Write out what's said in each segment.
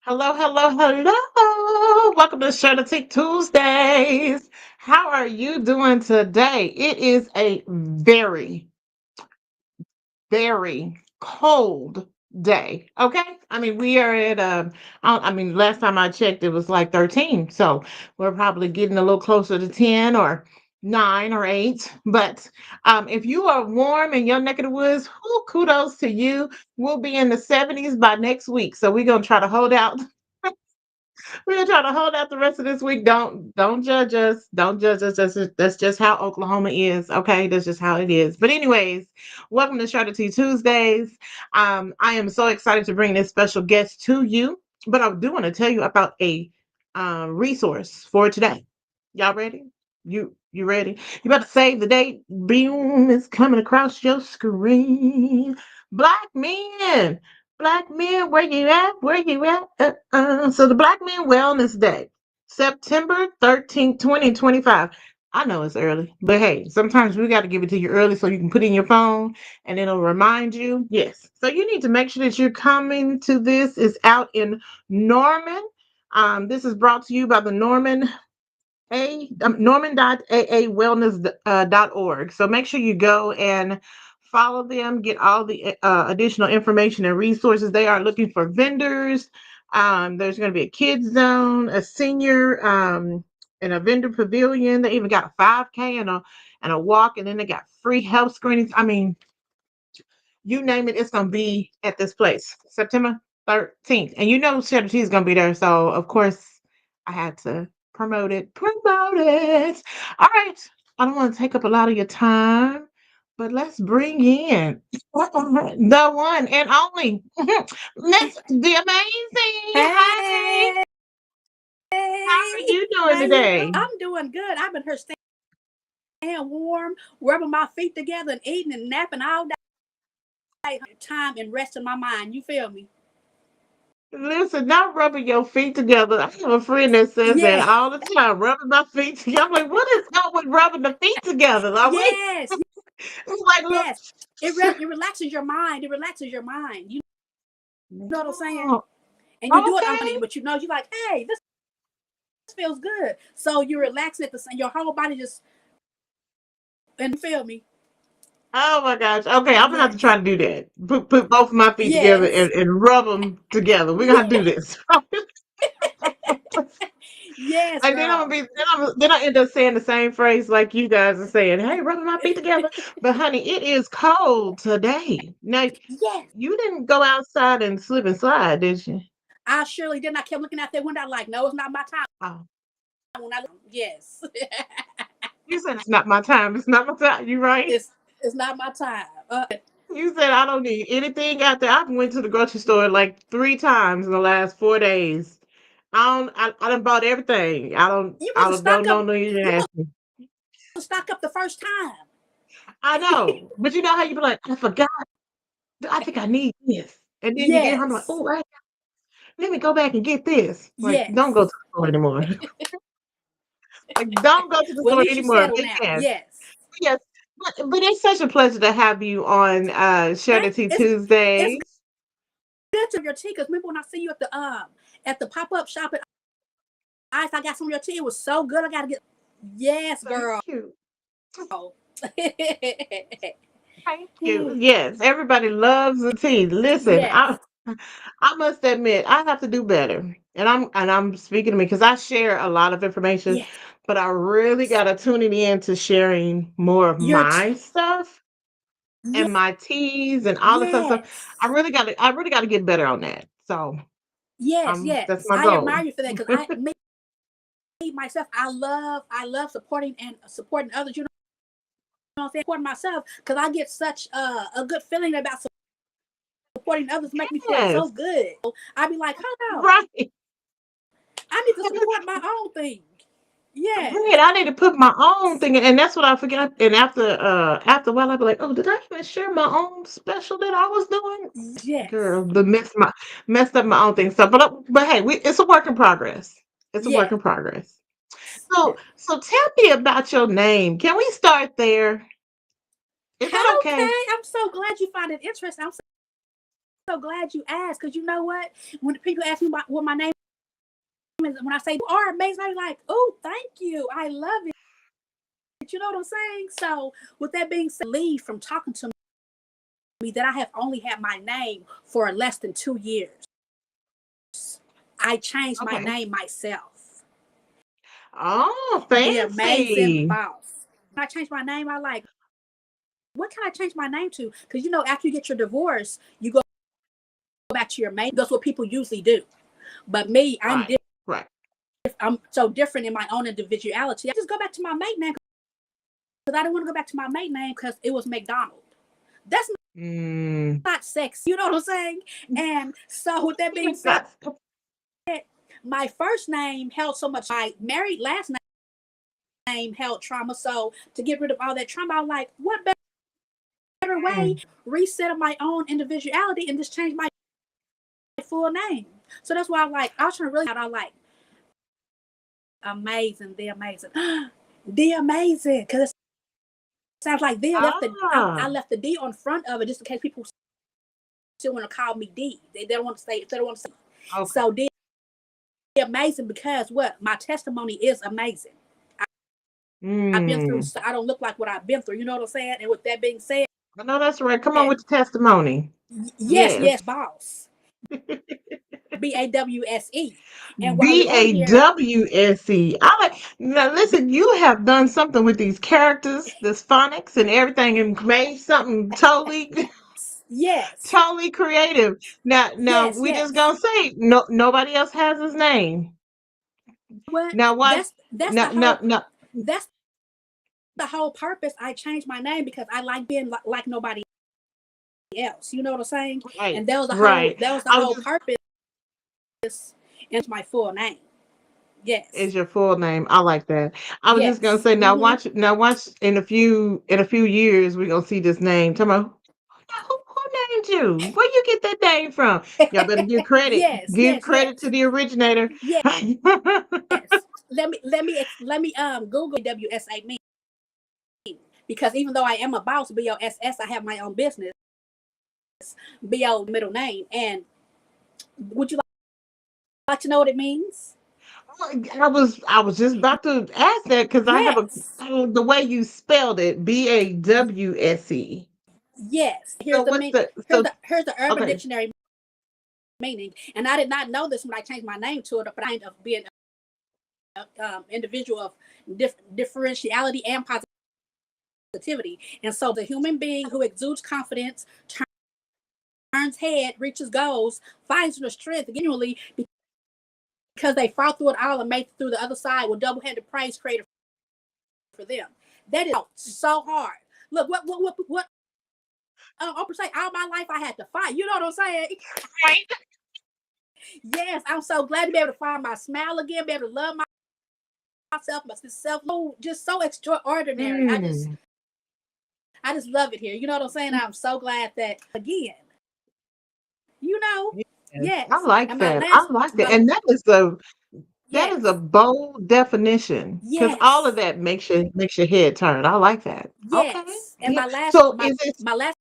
Hello, hello, hello. Welcome to Share the Tea Tuesdays. How are you doing today? It is a very cold day. Okay. I mean, we are at, I mean, last time I checked, it was like 13. So we're probably getting a little closer to 10 or 9 or 8. But if you are warm in your neck of the woods, whoo, kudos to you. We'll be in the 70s by next week. So we're going to try to hold out. We're gonna try to hold out the rest of this week. Don't judge us. Don't judge us. That's just how Oklahoma is. Okay, that's just how it is. But anyways, welcome to Charlotte Tea Tuesdays. I am so excited to bring this special guest to you. But I do want to tell you about a resource for today. Y'all ready? You ready? You about to save the date? Boom! It's coming across your screen. Black men. Black men, where you at? Where you at? So the Black Men Wellness Day, September 13th, 2025. I know it's early, but hey, sometimes we got to give it to you early so you can put it in your phone and it'll remind you. Yes. So you need to make sure that you're coming to this. It's out in Norman. This is brought to you by the Norman.aawellness.org. So make sure you go and follow them, get all the additional information and resources. They are looking for vendors. There's going to be a kids zone, a senior, and a vendor pavilion. They even got a 5K and a walk, and then they got free health screenings. I mean, you name it, it's gonna be at this place, September 13th. And you know Cheddar Cheese is gonna be there, so of course I had to promote it. Promote it. All right. I don't want to take up a lot of your time, but let's bring in the one and only Miss D'ahmezzen. Hey, Hey, how are you doing how you today? doing? I'm doing good. I've been here staying warm, rubbing my feet together and eating and napping all day. Time and resting my mind. You feel me? Listen, not rubbing your feet together. I have a friend that says that Yeah. all the time, rubbing my feet together. I'm like, what is up with rubbing the feet together? Like, we, Yes. it's like, look, Yes. It relaxes your mind. It relaxes your mind. You know what I'm saying? oh, And you do it okay. honey, but you're like, hey, this feels good. So you're relaxing at the same. Your whole body just and you feel me? Oh my gosh. Okay, I'm gonna have to Yes. try to do that. Put both of my feet together Yes. and rub them together. We're gonna do this. Yes, And then I'm girl. gonna be then I end up saying the same phrase like you guys are saying, hey, rubbing my feet together. But honey, it is cold today. Now Yes. you didn't go outside and slip and slide, did you? I surely did. I kept looking out that window like, no, it's not my time. Oh, When I yes, you said it's not my time. It's not my time. You right? it's not my time. You said I don't need anything out there. I've went to the grocery store like 3 times in the last 4 days. I done bought everything. You I supposed to don't stock know up. no need to You ask supposed me. to stock up the first time. I know. But you know how you be like, I forgot. I think I need this. And then you get home like, Yes, oh, let me go back and get this. Like, don't go to yes. the store anymore. Like, don't go to the Well, at store least you anymore. settled But now. yes. Yes. Yes. But it's such a pleasure to have you on Share the Thank. Tea It's Tuesdays. good to have your tea because remember when I see you at the pop up shop at Ice, I got some of your tea. It was so good. I gotta get. Yes, Thank girl. you. yes. Thank you. Yes, everybody loves the tea. Listen, I must admit I have to do better. And I'm speaking to me because I share a lot of information, Yes. but I really gotta tune it in to sharing more of Your my stuff and yes. my teas and all this other stuff. Yes. I really gotta get better on that. So Yes, that's yes. my I goal. admire you for that because me myself, I love supporting others. You know what I'm saying? Supporting myself because I get such a good feeling about supporting others. Make me feel so Yes, good. I be like, hold on, right. I need to support my own thing. Right, Yes, I need to put my own thing in, and that's what I forget. And after a while, I'll be like, "Oh, did I even share my own special that I was doing?" yes, Girl, the messed up my own thing. So, but hey, it's a work in progress. It's a work yes. in progress. So tell me about your name. Can we start there? Is that okay? Okay, I'm so glad you find it interesting. I'm so glad you asked, because you know what? When people ask me what my name is, when I say you are amazing, I'm like, oh, thank you. I love it. You know what I'm saying? So with that being said, leave from talking to me that I have only had my name for less than 2 years. I changed my Okay. name myself. Oh, The Amazing fancy. Boss. When I changed my name, I like, what can I change my name to? Because you know, after you get your divorce, you go back to your main. That's what people usually do. But me, I'm Right. different. Right. I'm so different in my own individuality. I just go back to my maiden name because I didn't want to go back to my maiden name because it was McDonald. That's Mm. not sexy. You know what I'm saying? And so with that being said, my first name held so much. My married last name held trauma. So to get rid of all that trauma, I'm like, what better way Mm. reset of my own individuality and just change my full name? So that's why I was trying to really I like amazing, the amazing, the amazing, because it sounds like the I Ah. left the D on front of it just in case people still want to call me D. They don't want to say they don't want to say. Okay. So the amazing because what my testimony is amazing. I've been through. Mm. So I don't look like what I've been through. You know what I'm saying? And with that being said, I know that's right. Come on with the testimony. yes, Yes. boss. Bawse. And while we're on here, Bawse. I like now listen, you have done something with these characters, this phonics and everything and made something totally yes, totally creative. Now yes, we just yes. gonna say nobody else has his name. What? Now watch That's the no no whole no that's the whole purpose. I changed my name because I like being like nobody else. You know what I'm saying? right, And right. that was the I was whole just purpose. It's my full name. Yes, is your full name. I like that. I was just gonna yes. say Mm-hmm. now watch in a few years we're gonna see this name. Tell me who named you? Where you get that name from? Y'all better give credit. Yes, Give yes, credit to yes, the originator. yes. Let me Google WSA mean, because even though I am a boss, BOSS, I have my own business, BO middle name. And would you like to know what it means? I was just about to ask that because I have a Yes, the way you spelled it, Bawse. yes. So what's the so Here's the Urban okay. Dictionary meaning. And I did not know this when I changed my name to it, but I ended up being an individual of differentiality and positivity. And so the human being who exudes confidence, turns head, reaches goals, finds the strength genuinely because they fought through it all and made it through the other side with double-handed praise created for them. That is so hard. Look, what Oprah say, all my life I had to fight. You know what I'm saying? Right. Yes, I'm so glad to be able to find my smile again, be able to love myself, oh, just so extraordinary. Mm. I just love it here. You know what I'm saying? I'm so glad that again, you know, Yes, I yes. like And that. I like that. And that is a yes, bold definition because all of yes, that makes your head turn. I like that. Okay. yes. And Yeah. So my is it my last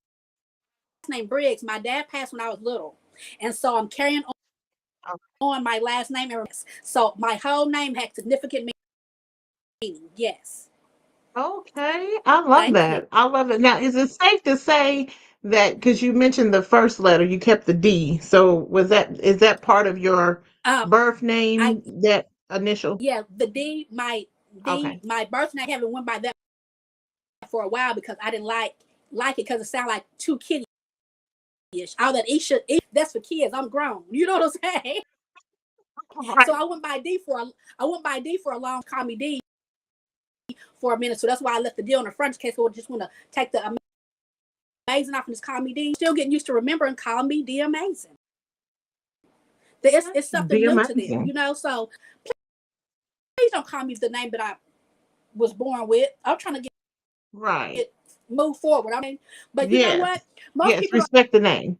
name Briggs. My dad passed when I was little, and so I'm carrying on my last name. So my whole name had significant meaning. Yes. okay? I love Thank you. that. I love it. Now, is it safe to say that because you mentioned the first letter, you kept the D. So is that part of your Um, birth I name, that initial? yeah, Okay. my birth name haven't went by that for a while because I didn't like it because it sounded like too kiddie-ish. All that that's for kids. I'm grown. You know what I'm saying? So Right. I went by D for a long. Call me D for a minute. So that's why I left the D on the front in case I just want to take the amazing off and just call me D. Still getting used to remembering call me D amazing. It's something Be new to them, amazing. you know. So please don't call me the name that I was born with. I'm trying to Right. get move forward. I mean, but you know Yes. what? Most Yes. people Respect the name.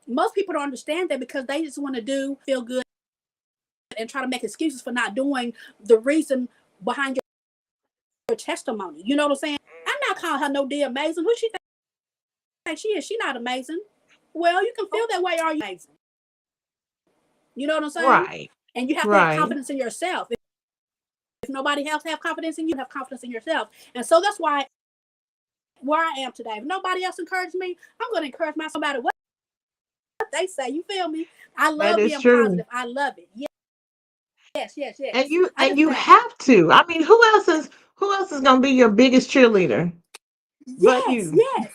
most people don't understand that because they just want to feel good and try to make excuses for not doing the reason behind your testimony. You know what I'm saying? I'm not calling her no D amazing. Who she think she is? She not amazing. Well, you can feel that way all your life. You know what I'm saying? Right. And you have to have Right. confidence in yourself. If nobody else have confidence in you, have confidence in yourself. And so that's why where I am today. If nobody else encouraged me, I'm going to encourage myself no matter what they say. You feel me? I That love is being true. positive. I love it. Yes, yes, And yes. you I and just you think, have to. I mean, who else is gonna be your biggest cheerleader but yes, you? yes,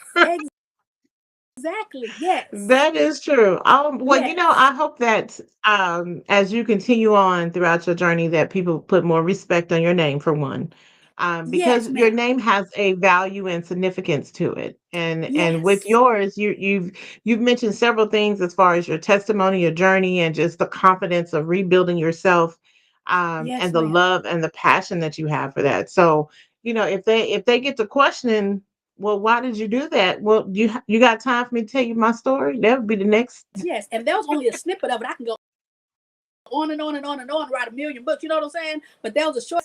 exactly. Yes, That is true. Well, yes, I hope that as you continue on throughout your journey, that people put more respect on your name for one, because yes, your ma'am. name has a value and significance to it. And with Yes, yours, you've mentioned several things as far as your testimony, your journey, and just the confidence of rebuilding yourself, yes, and the ma'am. love and the passion that you have for that. So, if they get to questioning, well, why did you do that? Well, you got time for me to tell you my story? That would be the next. Yes. And that was only a snippet of it. I can go on and on and on and on, write a million books. You know what I'm saying? But that was a short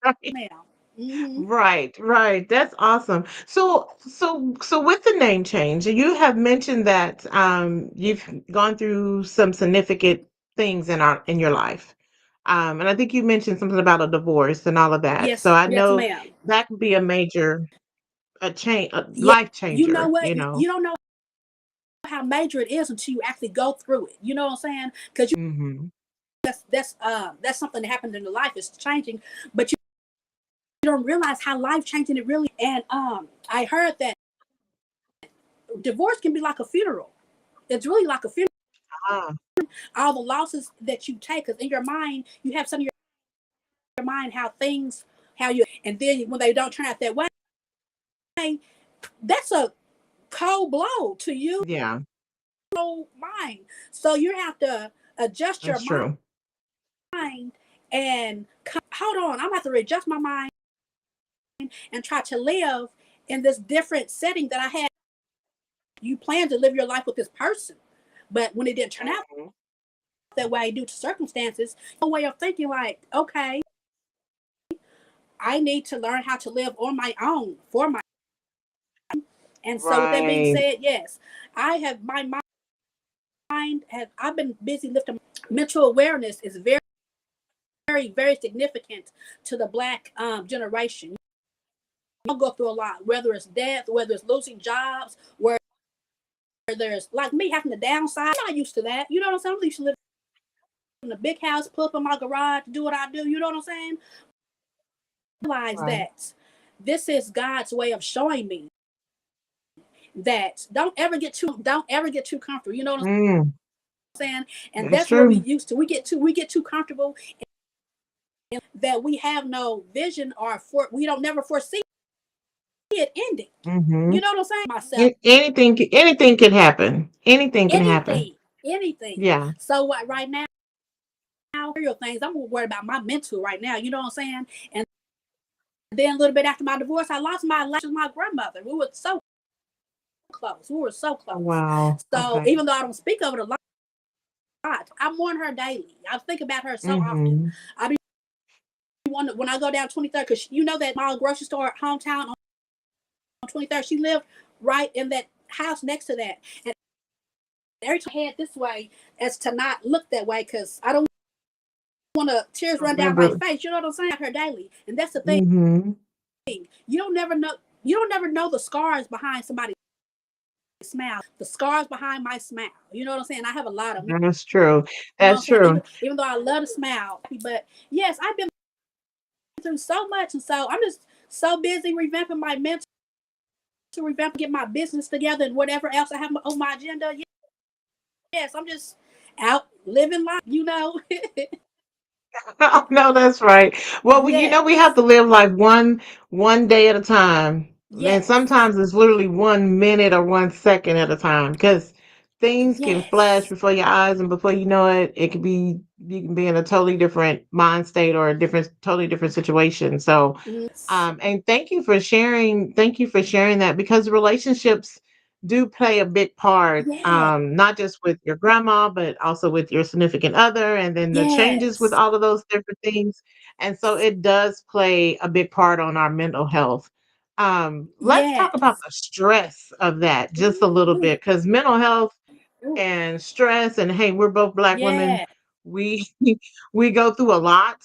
Right, now. Mm-hmm. right, right. That's awesome. So with the name change, you have mentioned that you've gone through some significant things in your life. And I think you mentioned something about a divorce and all of that. So Yes, I yes, know ma'am. that can be a change, a Yeah. life You know changer, what? you know. You don't know how major it is until you actually go through it. You know what I'm saying? Because Hmm. that's something that happened in the life. It's changing, but you don't realize how life changing it really. And I heard that divorce can be like a funeral. It's really like a funeral. Ah, All the losses that you take, because in your mind you have some of your mind how things how you, and then when they don't turn out that way, that's a cold blow to you yeah, mind. So you have to adjust your that's true. mind and hold on. I'm going to have to readjust my mind and try to live in this different setting that I had. You plan to live your life with this person, but when it didn't turn out Mhm. that way due to circumstances, no way of thinking like, okay, I need to learn how to live on my own for my. And so, with that being Right. said, yes, I have my mind has. I've been busy lifting. Mental awareness is very, very, very significant to the Black generation. You go through a lot, whether it's death, whether it's losing jobs, where there's like me having to downsize. I'm not used to that. You know what I'm saying? I'm used to living in a big house, pull up in my garage, do what I do. You know what I'm saying? Realize Right. that this is God's way of showing me that don't ever get too comfortable. You know what I'm Mm, saying? And that's that's what we true. used to. We get too comfortable that we have no vision or we don't never foresee it ending. Hmm. You know what I'm saying? Myself, Anything can happen. Anything can happen. anything, anything. Yeah. So what right now, real things. I'm worried about my mental right now. You know what I'm saying? And then a little bit after my divorce, I lost my life with my grandmother. We were so close. We were so Oh, close. wow. So Okay. even though I don't speak of it a lot, I mourn her daily. I think about her so often. Hmm. I be when I go down 23rd, because you know that mall grocery store hometown on 23rd. She lived right in that house next to that. And every time I head this way, as to not look that way, because I don't want to tears run down my Remember. face. You know what I'm saying? Her daily, and that's the thing. Hmm. You don't never know. You don't never know the scars behind somebody's smile. The scars behind my smile. You know what I'm saying? I have a lot of them. That's true. You know what I'm That's saying? true. Even though I love to smile, but yes, I've been through so much, and so I'm just so busy revamping my mental, to revamp, get my business together, and whatever else I have on my agenda. Yes, I'm just out living life. You know. Oh, no, that's right. Well, we have Yes. to live like one day at a time. And Yes. sometimes it's literally 1 minute or 1 second at a time because things can flash Yes. before your eyes, and before you know it, you can be in a totally different mind state or a totally different situation. So, Yes. and thank you for sharing that, because relationships do play a big part, Yes. not just with your grandma, but also with your significant other, and then the changes with Yes. all of those different things. And so it does play a big part on our mental health. Let's talk about Yes. the stress of that just a little Ooh, bit, because mental health ooh, and stress, and hey, we're both Black women. yeah. We we go through a lot,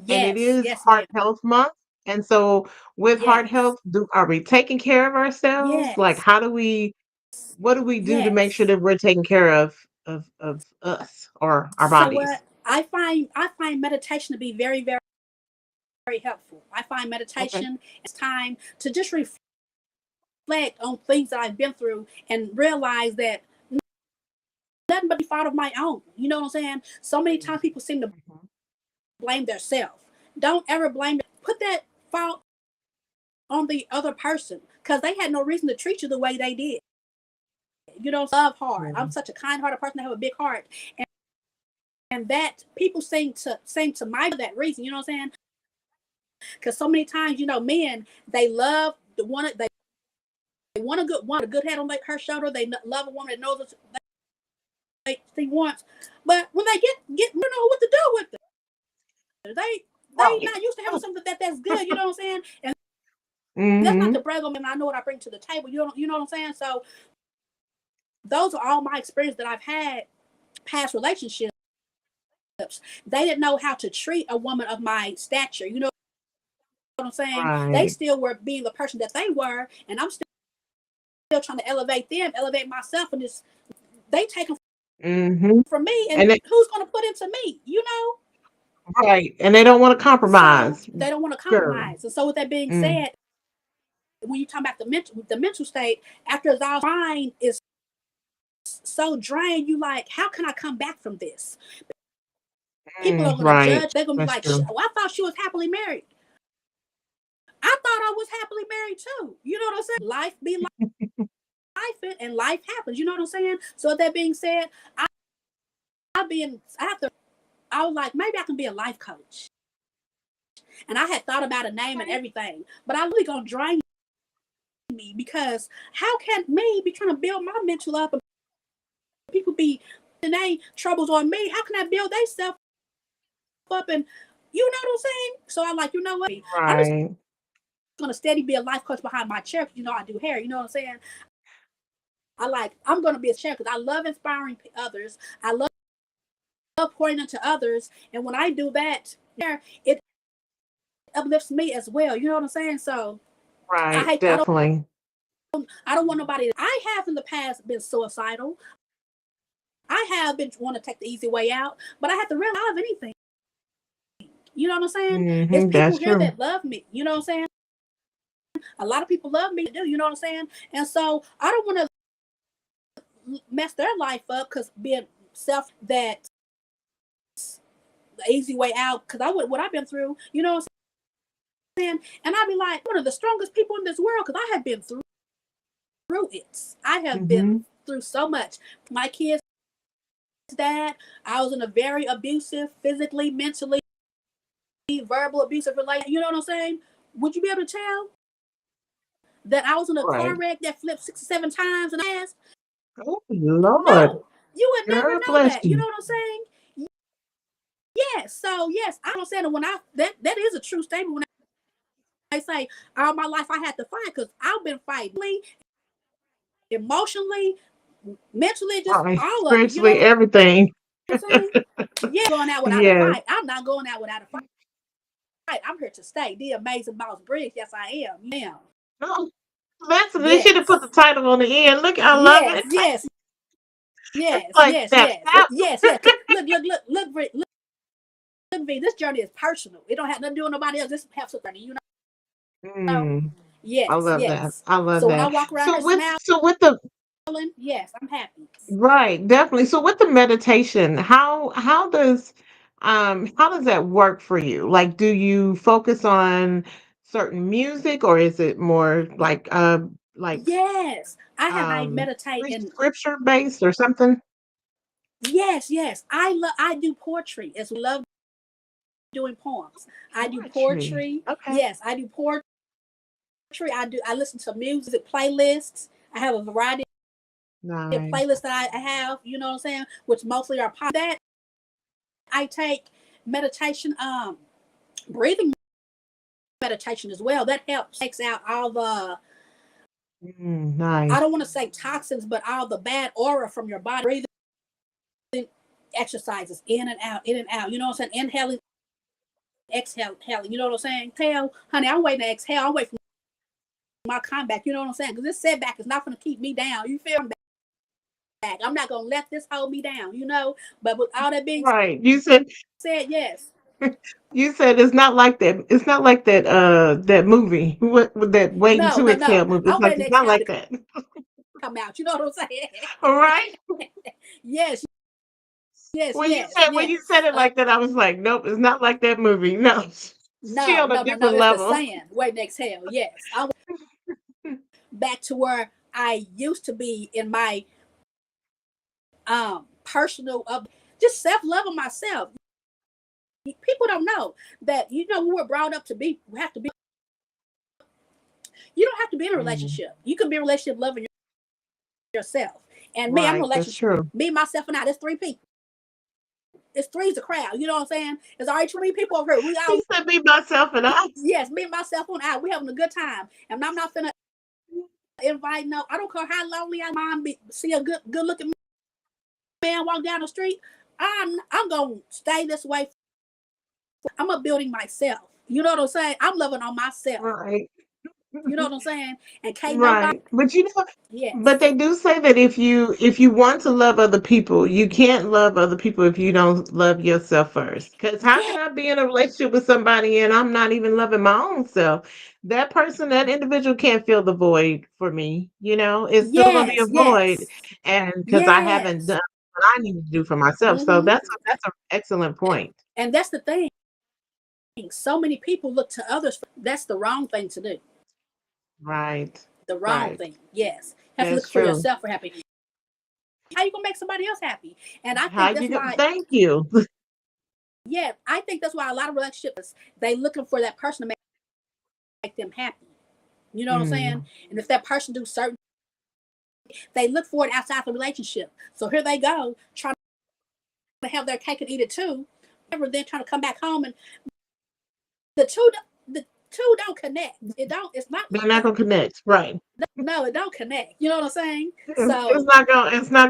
and it Yes. is Yes, Heart ma'am. Health Month. And so, with heart Yes. health, are we taking care of ourselves? Like, Yes. what do we do to make sure Yes. that we're taking care of us or our So bodies? what I find meditation to be very, very, very helpful. I find Okay. meditation is time to just reflect on things that I've been through and realize that nothing but the fault of my own. You know what I'm saying? So many times people seem to Mhm. blame themselves. Don't ever blame. Put that fault on the other person because they had no reason to treat you the way they did. You know, love hard. I'm Mhm. such a kind-hearted person. I have a big heart, and that people sing to my that reason. You know what I'm saying? Because so many times, men they love the one they want a good head on like her shoulder. They love a woman that knows what they wants, but when they get you know what to do with it. They Right. not used to having something that's good. You know what I'm saying? And that's not Mm-hmm. to brag on me. I know what I bring to the table. You know what I'm saying? So those are all my experience that I've had past relationships. They didn't know how to treat a woman of my stature. You know what I'm saying? They Right. still were being the person that they were, and I'm still trying to elevate them, elevate myself, and this they take them Mm-hmm. from me, and And they, who's going to put into me? You know? right. And they don't want to So compromise. they don't want to Sure. compromise. And so with that being Mm. said, when you talk about the mental state, after our mind is so drained, you like, how can I come back from this? People are Mm, going to right. judge. They're going to be That's like, true. oh, I thought she was happily married. I thought I was happily married too. You know what I'm saying? Life be life, and life happens. You know what I'm saying? So with that being said, I have to. I was like, maybe I can be a life coach. And I had thought about a name and Okay. everything, but I really gonna drain me because how can me be trying to build my mental up and people be denying troubles on me? How can I build they self up and you know what I'm saying? So I'm like, you know what? I'm just Right. gonna steady be a life coach behind my chair. I do hair. You know what I'm saying? I'm gonna be a chair because I love inspiring others. I love pouring into others, and when I do that, it uplifts me as well. You know what I'm saying? So I Right. hate. Definitely. I don't want nobody. I have in the past been suicidal. I have been want to take the easy way out, but I have to realize anything. You know what I'm saying? It's Mm-hmm. people That's here true. that love me. You know what I'm saying? A lot of people love me to do. You know what I'm saying? And so I don't want to mess their life up because being self that the easy way out because I would what I've been through. You know what I'm saying? And I'd be like one of the strongest people in this world because I have been through it. I have been Mm-hmm. through so much. My kids' dad. I was in a very abusive, physically, mentally, verbal abusive relationship. You know what I'm saying? Would you be able to tell that I was in a car Right. wreck that flipped 6 or 7 times and asked? Oh, Lord. No, you would never God know bless that. You know you. what I'm saying? Yes. So yes, I don't say that when I that is a true statement when I say all my life I had to fight because I've been fighting emotionally, mentally, just Right. all of it. You Spiritually, know everything. what I'm saying? Yeah, going out without a Yes. fight. I'm not going out without a fight. I'm here to stay. D'ahmehzen Briggs. Yes, I am. Yeah. No, they should have put the Yes. title on the end. Look, I love Yes. it. Yes. It's Yes. like Yes. snap, Yes. snap. Yes. Yes. Look, V. This journey is personal. It don't have nothing to do with nobody else. This has something, know. Mm, I Yes. love that. Yes. I love So when I that. walk around So here with smiling, so with the yes, I'm happy. right, definitely. So with the meditation, how does that work for you? Like, do you focus on certain music, or is it more like Yes, I have. I meditate and scripture based or something? yes, yes. I do poetry as we love doing poems. I do Poetry. poetry. Okay. Yes, I do poetry. I listen to music playlists. I have a variety of Nice. playlists that I have. You know what I'm saying? Which mostly are pop. That I take meditation, breathing meditation as well. That helps takes out all the, I don't Nice. want to say toxins, but all the bad aura from your body. Breathing exercises in and out, in and out. You know what I'm saying? Inhaling, exhaling. You know what I'm saying? Exhale, honey. I'm waiting to exhale. I'm waiting for my comeback. You know what I'm saying? Because this setback is not going to keep me down. You feel me? Back. I'm not going to let this hold me down. You know. But with all that being Right. You said said, yes. you said it's not like that. It's not like that that movie. What with that waiting No, to no, no. exhale movie. It's I'm like waiting to it's not exhale like to that. come out. You know what I'm saying? All right. Yes, yes, yes, When you yes. said it like that, I was like, nope, it's not like that movie. No. She No, on a no, no, no. different It's the level. saying. Wait and exhale. Yes. I'm back to where I used to be in my personal just self love of myself. People don't know that we were brought up to be. We have to be. You don't have to be in a Mm, relationship. You can be in a relationship loving yourself. And me, I'm in a right, that's relationship. true. Me, myself, and I. There's three people. It's three's a crowd. You know what I'm saying? There's already three people over here. We all He said me, myself, and I. yes, me, myself, and I. We having a good time, and I'm not finna invite no. I don't care how lonely I mind be. See a good looking man walk down the street. I'm gonna stay this way. I'm a building myself. You know what I'm saying? I'm loving on myself. Right. You know what I'm saying? And can't nobody. Right. But but Yes. they do say that if you want to love other people, you can't love other people if you don't love yourself first. Because how can Yeah. I be in a relationship with somebody and I'm not even loving my own self? That person, that individual can't fill the void for me. It's still gonna be a Yes. void, Yes. and because I haven't Yes. done what I need to do for myself. So Mm-hmm. that's an excellent point. And that's the thing. So many people look to others. That's the wrong thing to do. Right. The wrong Right. thing. Yes. You have to That's look for true. yourself for happiness. How you gonna make somebody else happy? And I How think you that's go? why. Thank you. Yeah, I think that's why a lot of relationships they looking for that person to make them happy. You know what I'm saying? Mm, And if that person do certain, they look for it outside the relationship. So here they go trying to have their cake and eat it too. Ever then trying to come back home and the two the two don't connect. It don't. It's not they're like not that. gonna connect. Right. No, it don't connect. You know what I'm saying? It's So not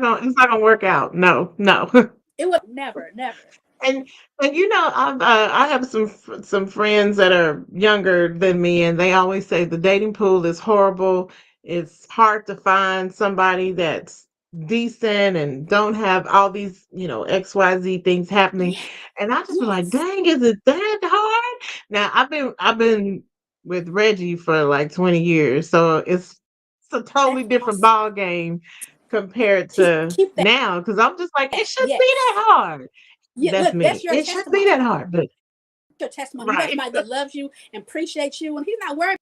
gonna work out. No, no. it would never, never. And I have some friends that are younger than me, and they always say the dating pool is horrible. It's hard to find somebody that's decent and don't have all these XYZ things happening. Yeah, And I just be like, yes, dang, is it that hard? Now I've been with Reggie for like 20 years, so it's a totally that's different awesome. ball game compared to Keep that. now because I'm just like, it shouldn't be Yes. that hard. Yeah, That's look, that's me. your It shouldn't be that testimony. hard, but Your testimony. You got right, somebody that loves you and appreciates you, and he's not worried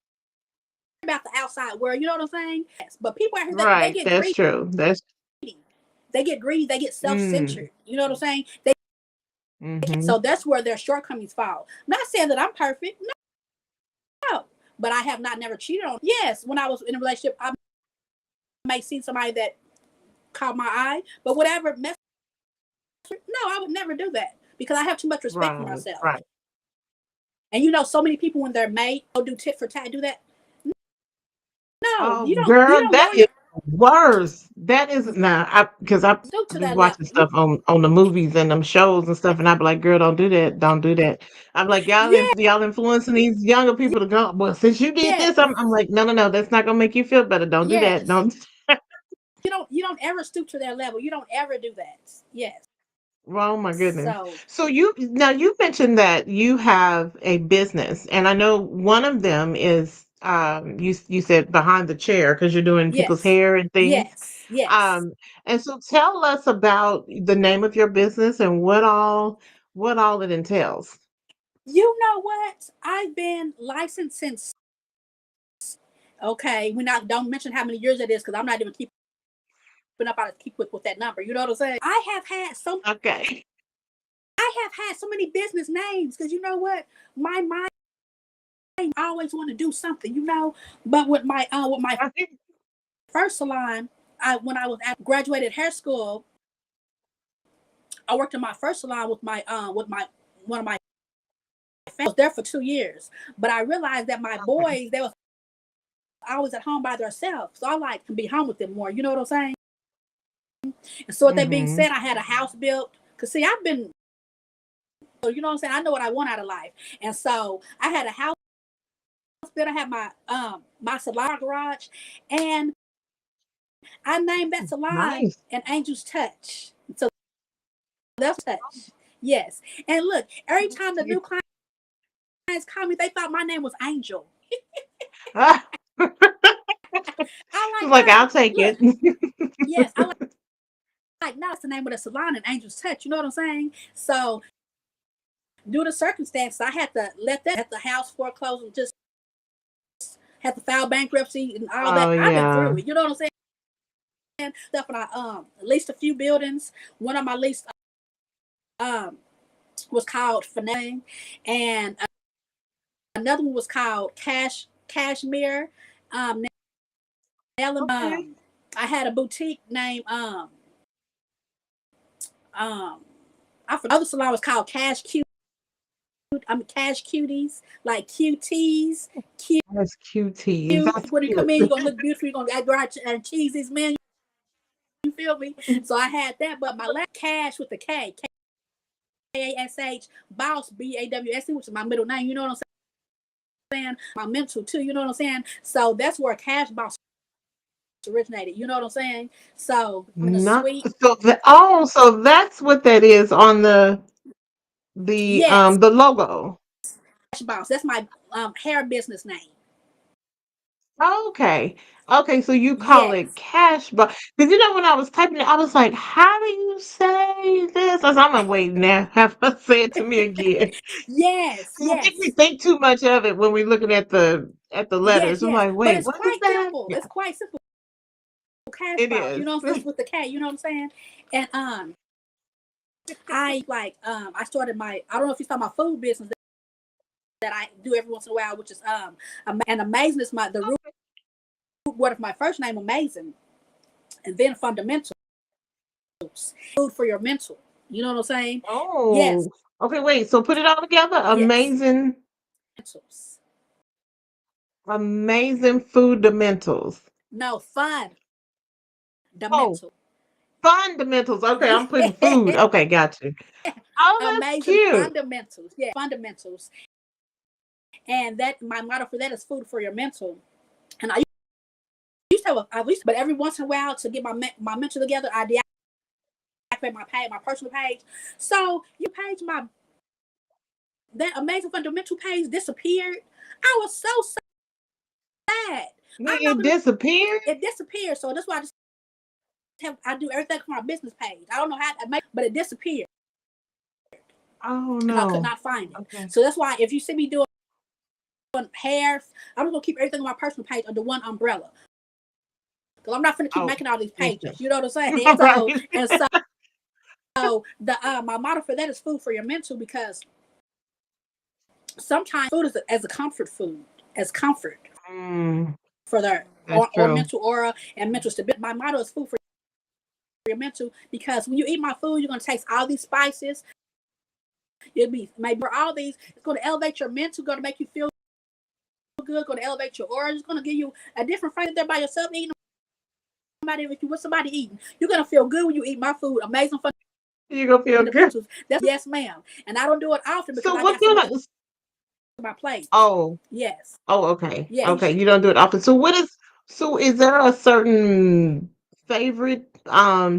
about the outside world. You know what I'm saying? Yes. But people out here, they right. get That's greedy. true. That's They get greedy. They get mm, self-centered. You know what I'm saying? They mm-hmm. so that's where their shortcomings fall. I'm not saying that I'm perfect. No, but I have not never cheated on. Yes, when I was in a relationship, I may see somebody that caught my eye, but whatever. No, I would never do that because I have too much respect for Right, myself. right. And so many people when they're made, go do tit for tat, do that. No, Oh, you don't. You girl, don't that lower is your worse. That is now I because I do to be that watching level. stuff on the movies and them shows and stuff, and I be like, girl, don't do that, don't do that. I'm like, Yeah, y'all influencing these younger people to go. Well, since you did this, yes, I'm like, no, no, no, that's not gonna make you feel better. Don't do that. yes. Don't. You don't ever stoop to their level. You don't ever do that. Yes. Oh my goodness. So So you mentioned that you have a business, and I know one of them is you said behind the chair because you're doing people's yes, hair and things. yes, yes. Um and so tell us about the name of your business and what all it entails. You know what? I've been licensed since. Okay, we not don't mention how many years it is because I'm not even keeping up. I keep with that number. You know what I'm saying? Okay. I have had so many business names because you know what? My mind always want to do something. But with my first salon, I when I was at graduated hair school, I worked in my first salon with my one of my family. I was there for 2 years, but I realized that my Okay. boys, they was always at home by themselves. So I like to be home with them more. You know what I'm saying? And so with that being Mm-hmm. said, I had a house built. Cause see, I've been, you know what I'm saying? I know what I want out of life. And so I had a house built. I had my salon garage, and I named that salon Nice. an Angel's Touch. So that's touch. Yes. And look, every time the new clients call me, they thought my name was Angel. Ah, I like like no. I'll take Look, it. yes, I like now it's the name of the salon and Angel's Touch. You know what I'm saying? So due to circumstances, I had to let that at the house foreclose and just had to file bankruptcy and all that. Oh I've been through yeah. it. You know what I'm saying? Stuff and I leased a few buildings. One of my leased um was called Finale, and another one was called Cashmere. Um, Okay. I had a boutique named um I forgot. Other salon was called Cash Cuties, like QTs, cute. That's QT. That's When you come cute. in, you're gonna look beautiful. You're gonna act right and cheese man. You feel me? So I had that, but my last Cash with the Kash, Boss Bawse, which is my middle name. You know what I'm saying? My mental too. You know what I'm saying? So that's where Kashbawse originated. You know what I'm saying? So I'm in a Not suite. so that, oh, so that's what that is on the Yes, the logo. Kashbawse. That's my hair business name. Okay. Okay, so you call Yes, it cash, but because when I was typing it, I was like, how do you say this? I was, I'm gonna wait now. Have her say it to me again. yes, 'Cause I think we yes, think too much of it when we're looking at the yes, letters. I'm yes. like, But wait, it's what is quite that? simple. Yeah, It's quite simple. it Kashbawse. You is. know, it's with the K. You know what I'm saying? And I like I started my I don't know if you saw my food business that I do every once in a while, which is and amazing is my the root word of my first name, amazing, and then fundamentals, food for your mental. You know what I'm saying? Yes, Oh, okay, wait. So put it all together. yes, mentals. Amazing fundamentals. No fun, the Oh, mental. fundamentals. Okay, I'm putting food. Yeah. Okay, got you. Oh, that's Amazing cute. fundamentals. Yeah, fundamentals. And that my motto for that is food for your mental. And I used to have but every once in a while to get my mental together, I deactivate my page, my personal page. So you page my that amazing fundamental page disappeared. I was so sad. Wait, I'm not it gonna. disappeared? It disappeared. So that's why I do everything for my business page. I don't know how to make, but it disappeared, Oh and I could no. not find it. Okay. So that's why if you see me doing hair, I'm gonna keep everything on my personal page under one umbrella. Because I'm not gonna keep Oh, making all these okay. pages. You know what I'm saying? All So right. and so the my motto for that is food for your mental because sometimes food is as a comfort food, as comfort Mm, for their that's or true. mental aura and mental stability. My motto is food for your mental because when you eat my food, you're gonna taste all these spices. It'll be maybe all these. It's gonna elevate your mental. Gonna make you feel good. Gonna elevate your aura. It's gonna give you a different flavor there by yourself eating. Somebody, if you with somebody eating, you're gonna feel good when you eat my food. Amazing You gonna feel good. fundamentals. That's yes, ma'am. And I don't do it often because So I what got so much kind of on my plate. oh, Yes, oh, okay. yes. Okay. You don't do it often. So is there a certain favorite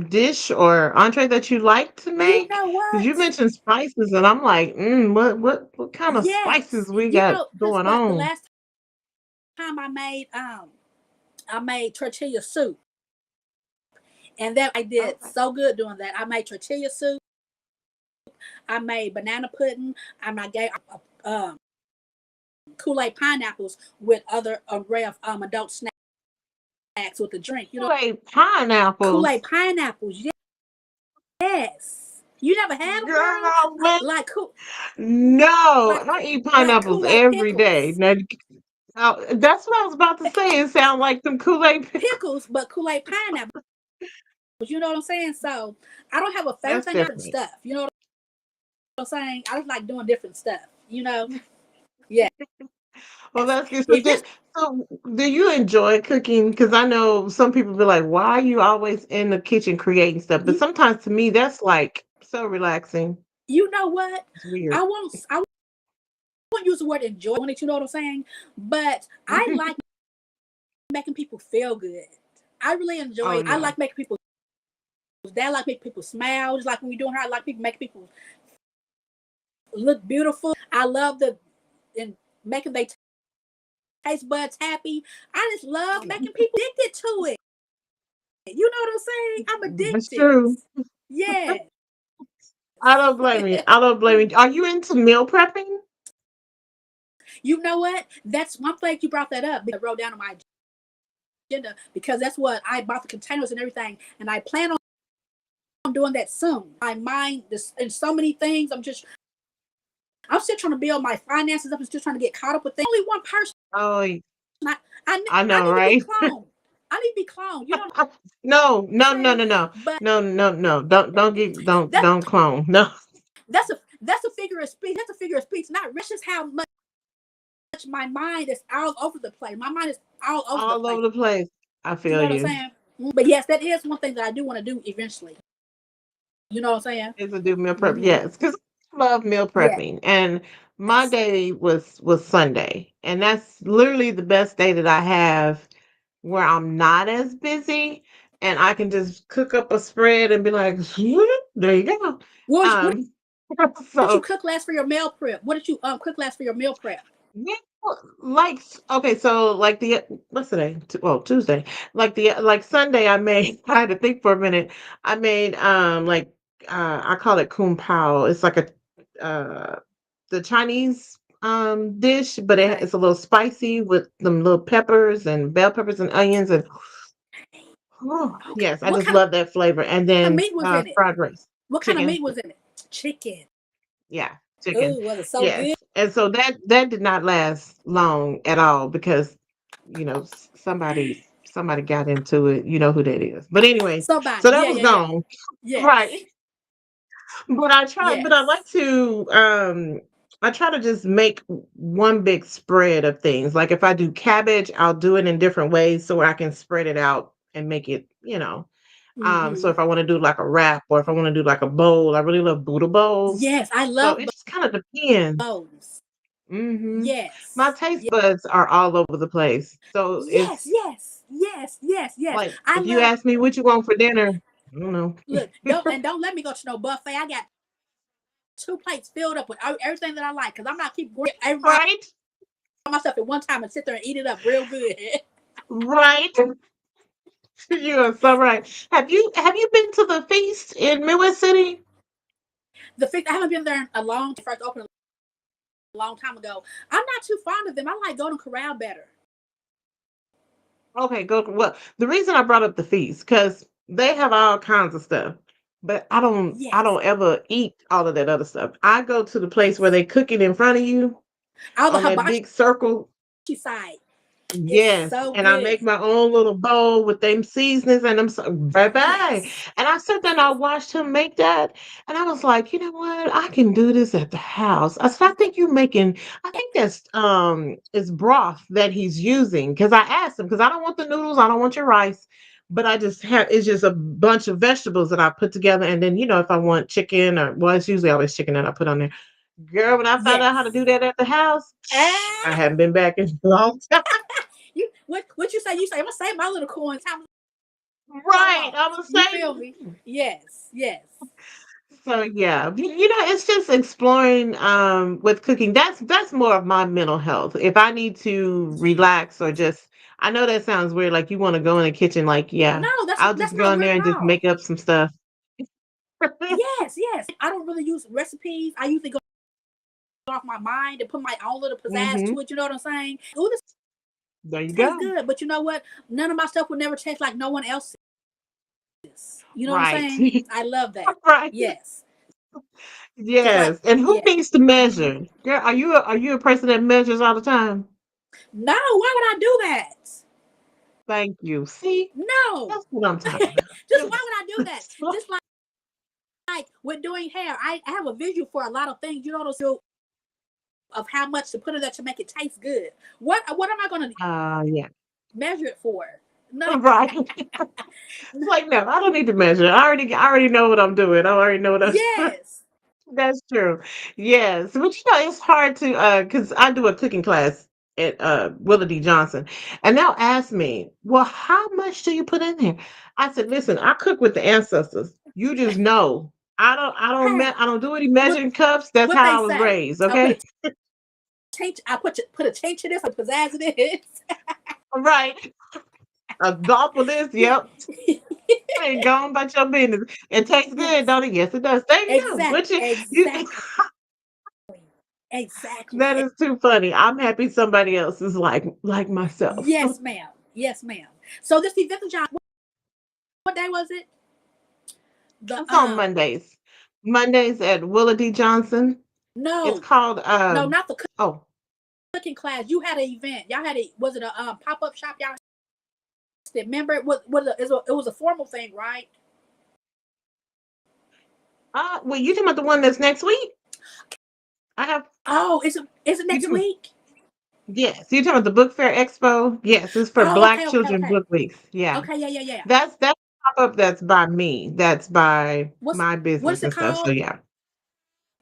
dish or entree that you like to You make? know Because you what? mentioned spices and I'm like, what kind of Yes. spices we You got know, guess going what? The on? last time I made tortilla soup. And that I did Okay. so good doing that. I made tortilla soup. I made banana pudding. I gave Kool-Aid pineapples with other array of adult snacks with the drink. You know, Kool-Aid pineapples. Kool-Aid pineapples. Yes. You never had them, girl? Girl, man. Like cool, No, like I eat like pineapples Kool-Aid every day. pickles, Now, that's what I was about to say. It sounds like them Kool-Aid pickles. pickles, but Kool-Aid pineapples. You know what I'm saying? So I don't have a favorite That's thing. Different different. stuff. You know what I'm saying? I just like doing different stuff. You know, yes. Well, that's good. If it's So do you enjoy cooking? Because I know some people be like, "Why are you always in the kitchen creating stuff?" But you, sometimes to me, that's like so relaxing. you know what? It's weird. I won't use the word enjoy on it. You know what I'm saying? But I like making people feel good. I really enjoy Oh it. I no. like making people that like make people smile. Just like when we're doing her, I like people make people look beautiful. I love the and making their taste buds happy. I just love making people addicted to it. You know what I'm saying? I'm That's addicted. true. Yeah. I don't blame you. I don't blame you. Are you into meal prepping? You know what? That's one thing you brought that up. I wrote down on my agenda because that's what I bought the containers and everything, and I plan on doing that soon. My mind is in so many things. I'm still trying to build my finances up. I'm still trying to get caught up with things. Only one person. Oh, I, I, I I know, need to be right? cloned. I need to be cloned. You know what No, I'm no, no, saying? no, no, But no, no, no. Don't get that don't clone. No, that's a figure of speech. That's a figure of speech. Not rich is how much my mind is all over the place. My mind is all over the all place. over the place. I You feel know what I'm you. saying? But yes, that is one thing that I do want to do eventually. You know what I'm saying? Is to do meal prep. Mm-hmm. Yes, because I love meal Yes. prepping, and my day was Sunday, and that's literally the best day that I have where I'm not as busy, and I can just cook up a spread and be like, there you go. What Um, did you so cook last for your meal prep? What did you cook last for your meal prep? yeah, like okay, so like the what's today? Well, Tuesday. Like Sunday, I made. I had to think for a minute. I made like I call it kung pao. It's like a the Chinese dish, but Okay. it's a little spicy with them little peppers and bell peppers and onions and oh, Okay. yes, I just love that flavor. And Of then meat was in it? fried rice, What kind of chicken. meat was in it? Chicken. Yeah, chicken. Oh, was it so good? Yes. And so that did not last long at all because somebody got into it. You know who that is. But anyway, Somebody. so that Yeah, was yeah, yeah. gone. Right. Yes. But I like Yes. to I try to just make one big spread of things. Like if I do cabbage, I'll do it in different ways so I can spread it out and make it. So Mm-hmm. if I want to do like a wrap or if I want to do like a bowl, I really love Buddha bowls. Yes, I So love it just kind of depends. bones. Hmm. My Yes. taste buds are all over the place. So Yes, it's yes, yes, yes, yes. like I if you love ask me what you want for dinner, I don't know. look, don't let me go to no buffet. I got two plates filled up with everything that I like because I'm not keep going all Right? my stuff at one time and sit there and eat it up real good. Right. You are so right. Have you been to the feast in Midwest City? The fact I haven't been there in a long first opened a long time ago. I'm not too fond of them. I like Golden Corral better. Okay, go. Well, the reason I brought up the feast because they have all kinds of stuff, but I Yes, don't ever eat all of that other stuff. I go to the place where yes. they cook it in front of you All the on that hibachi big circle. side is Yes, so and I good. make my own little bowl with them seasonings and them so bye. Yes, And I sat there and I watched him make that, and I was like, you know what? I can do this at the house. I said, I think that's it's broth that he's using because I asked him because I don't want the noodles, I don't want your rice, but I just have it's just a bunch of vegetables that I put together, and then if I want chicken or well, it's usually always chicken that I put on there. Girl, when I found out how to yes. do that at the house, I Ah, haven't been back in a long time. what you say? You say I'm gonna save my little coin. Time I Right, walk. I was You feel me? saying. Yes, yes, So yeah, it's just exploring with cooking. That's more of my mental health. If I need to yes. relax or just I know that sounds weird, like you want to go in the kitchen, like, yeah, No, that's I'll that's just go not in there weird and at just all. make up some stuff. Yes, yes. I don't really use recipes. I usually go off my mind and put my own little pizzazz Hmm. to it. You know what I'm saying? Ooh, this There you tastes go. good. But you know what? None of my stuff would never taste like no one else's. You know what I'm Right. saying? I love that. Right. Yes. Just like Yes. And who yeah. needs to measure? Girl, are you a person that measures all the time? No, why would I do that? Thank you. See, No. that's what I'm talking about. Just why Just, would I do that? Just like with doing hair, I have a visual for a lot of things. You know what I'm saying? of how much to put in there to make it taste good. What am I going to Yeah. measure it for? No, Right. It's like, no, I don't need to measure. I already know what I'm doing. I already know what I'm doing. yes, That's true. Yes. But it's hard to because I do a cooking class at Willa D. Johnson. And they'll ask me, well, how much do you put in there? I said, listen, I cook with the ancestors. You just know. how? I don't do any What measuring cups. That's what they how I was say? raised. I put Okay. a change. I put a change to this. I pizzazz it is. Right. A gulp of this. Yeah. Yep. And go on about your business. It tastes good, yes, don't it? Yes, it does. There you go. What you exactly, exactly. that is too funny. I'm happy somebody else is like myself. Yes, ma'am. Yes, ma'am. So this event, John, what day was it? The It's on Mondays. Mondays at Willa D. Johnson. It's no, called no, not the oh cooking class. You had an event. Y'all had a was it a pop up shop? Y'all remember it was a formal thing, right? well, you talking about the one that's next week? I have Oh, is it you next talking week? yes, you talking about the Book Fair Expo? Yes, it's for Oh, Black okay, okay, Children okay, Book Weeks. Yeah. okay. Yeah, yeah, yeah. That's pop up that's by me. That's by What's my what is business it and stuff. So called? yeah.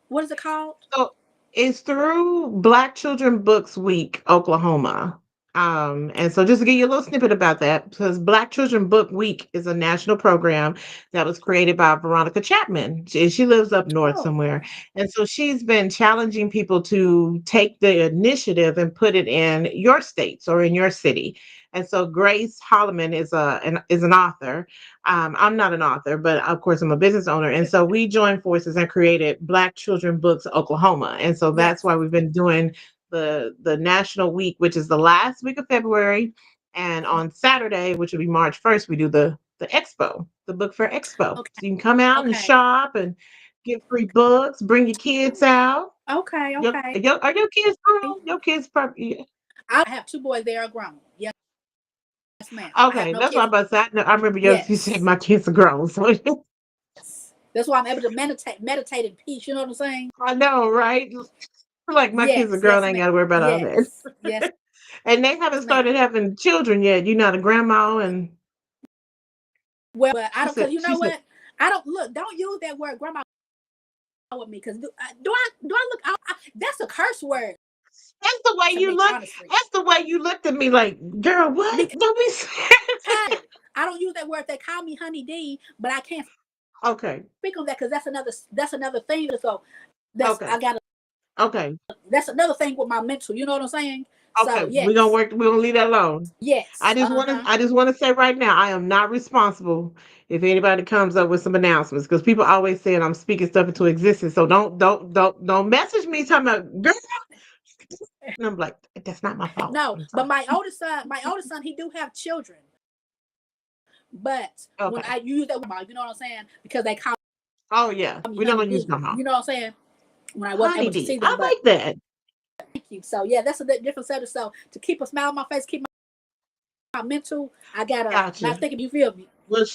What is it called? So it's through Black Children Books Week, Oklahoma. And so just to give you a little snippet about that, because Black Children Book Week is a national program that was created by Veronica Chapman. She lives up north Oh, somewhere. And so she's been challenging people to take the initiative and put it in your states or in your city. And so Grace Holloman is an author. I'm not an author, but of course I'm a business owner. And so we joined forces and created Black Children Books Oklahoma. And so that's yes. why we've been doing the national week, which is the last week of February. And on Saturday, which will be March 1st, we do the expo, the book fair expo. Okay, So you can come out and okay, shop and get free books, bring your kids out. okay, okay. Are your kids grown? Your kids probably I have two boys. They are grown. Yes, ma'am. I have okay. no That's what I'm kids. about to say. I remember you said Yes, my kids are grown. So yes. That's why I'm able to meditate in peace. You know what I'm saying? I know, right? Like my kids are Yes, grown, yes, I ain't ma'am. gotta worry about all that. Yes, yes, And they haven't ma'am. started having children yet. You're not a grandma, and Well, but I she don't, cause said, you she know said, what? I don't look. Don't use that word grandma with me, cause do I look? That's a curse word that's the way to you me, look. honestly. That's the way you looked at me like, girl, what? Because Don't be serious. I don't use that word. They call me Honey D, but I can't Okay. speak on that because that's another thing. So that's Okay. I got to Okay. that's another thing with my mental. You know what I'm saying? Okay. So We're gonna yes, work, we're gonna leave that alone. yes, uh-huh. I just want to say right now, I am not responsible if anybody comes up with some announcements because people always saying I'm speaking stuff into existence. So don't message me talking about girl. And I'm like, that's not my fault. No, I'm but sorry. my oldest son, he do have children. But when Okay. I use that word, you know what I'm saying? Because they call Oh yeah. me We're not Honey gonna use D. no more. You know what I'm saying? When I wasn't Honey able to D. see them, I but like that. thank you. So yeah, that's a different subject. So to keep a smile on my face, keep my mental, I gotta Gotcha. not thinking. You feel me? We'll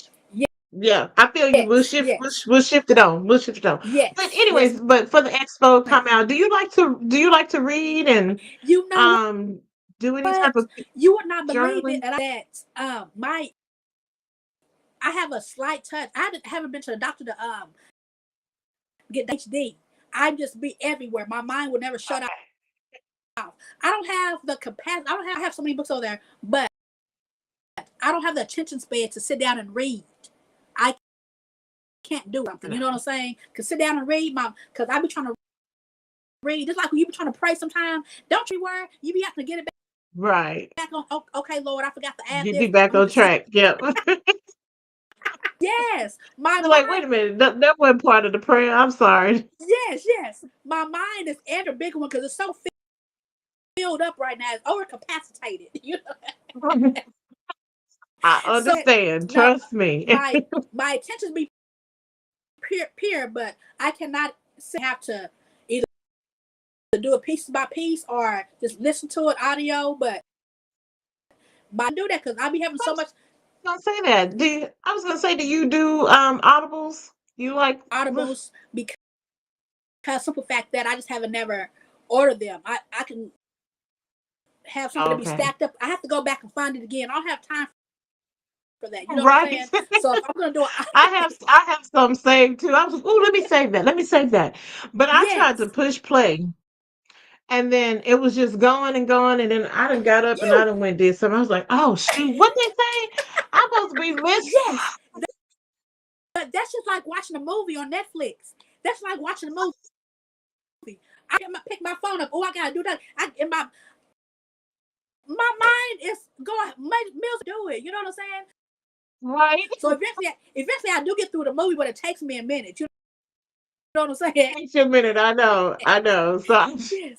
yeah, I feel you. We'll Yes, shift. yes, We'll shift it on. We'll shift it on. But yes, yes, anyways, but for the expo ma'am. come out, do you like to read and You know um do any type what? of You would not believe it journaling? that my I have a slight touch. I haven't been to the doctor to get HD. I just be everywhere. My mind would never shut off. Okay. I don't have the capacity. I have so many books over there, but I don't have the attention span to sit down and read. I can't do something. You know what I'm saying? Cause sit down and read cause I be trying to read. Just like when you be trying to pray sometimes. Don't you worry. You be having to get it Right. back on. Oh, okay, Lord, I forgot to add Get this. you back I'm on gonna say track. Yep. yes. My You're like, wait mind. a minute, that wasn't part of the prayer. I'm sorry. Yes, yes. My mind is every big one because it's so filled up right now. It's overcapacitated. You know. I So understand. no, Trust me. my attention be pure, but I cannot have to either do it piece by piece or just listen to it audio. But I do that because I be having I so was much gonna say that. I was gonna say, do you do audibles? You like audibles because simple fact that I just haven't never order them. I can have something to be Okay. stacked up. I have to go back and find it again. I don't have time for that. You know what I'm Right. saying? So if I'm gonna do I have some saved too. I was like, oh, let me save that. Let me save that. But I tried to yes, push play, and then it was just going and going, and then I done got up and I you done went and did something. I was like, oh shoot, what they say? I'm supposed to be listening. yes. That's just like watching a movie on Netflix. That's like watching a movie. Pick my phone up. Oh, I gotta do that. In my mind is going. Mills do it. You know what I'm saying? Right. So eventually I do get through the movie, but it takes me a minute. You know what I'm saying? Takes you a minute. I know. So Yes,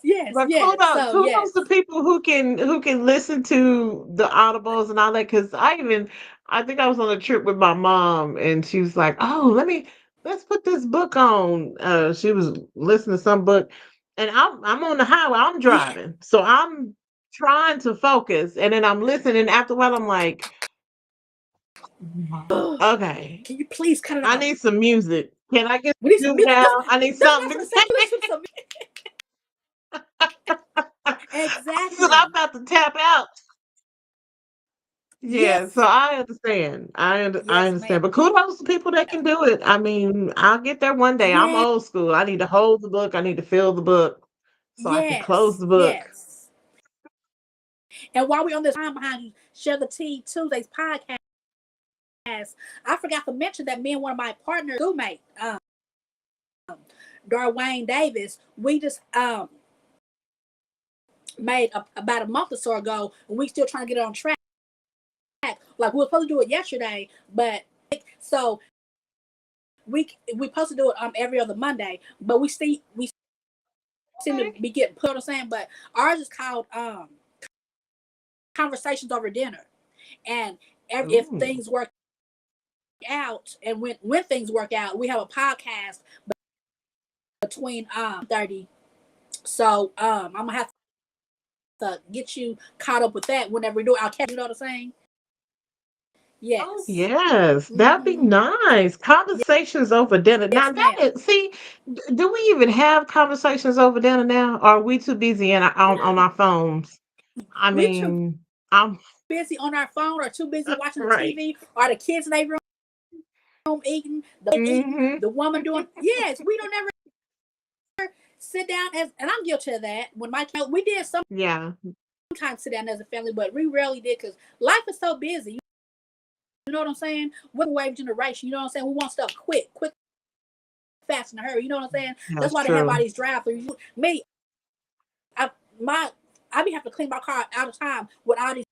yes, but yes. So kudos to yes, people who can listen to the audibles and all that. Because I think I was on a trip with my mom, and she was like, "Oh, let's put this book on." She was listening to some book, and I'm on the highway. I'm yeah. driving, so I'm trying to focus, and then I'm listening. After a while, I'm like, "Okay, Can you please cut it I off? need some music. Can I get We need some some music music. now? I need That's what I was something." gonna say. We listen to some So I'm exactly. about to tap out. Yeah, so Yes, I understand. I yes, ma'am. understand. But kudos to people that can do it. I mean, I'll get there one day. I'm Yes, old school. I need to hold the book. I need to fill the book so I can close yes, the book. yes. And while we're on this time behind you, share the tea Tuesdays podcast. I forgot to mention that me and one of my partners, roommate, Darwayne Davis, we just made about a month or so ago, and we still trying to get it on track. Like we were supposed to do it yesterday, but so we supposed to do it every other Monday, but we seem to Okay. be getting put on saying, but ours is called conversations over dinner, and if Ooh. things work out, and when things work out, we have a podcast between 30. So I'm gonna have to get you caught up with that whenever we do. I'll catch you. Know what I'm saying? Oh Yes. yes, that'd be Mm-hmm. nice. Conversations over dinner. Now Yes, that ma'am. is, see, do we even have conversations over dinner now? Or are we too busy on our phones? I We too mean, I'm busy on our phone, or too busy watching the right. TV, or the kids in their room eating, Hmm. the woman doing. Yes, we don't ever sit down and I'm guilty of that. When my we did Yeah. sometimes sit down as a family, but we rarely did because life is so busy. You know what I'm saying? We're a wave generation. You know what I'm saying? We want stuff quick, fast, in a hurry. You know what I'm saying? That's That's why they have all true. these drive-throughs. Me, I my I be having to clean my car out of time with all these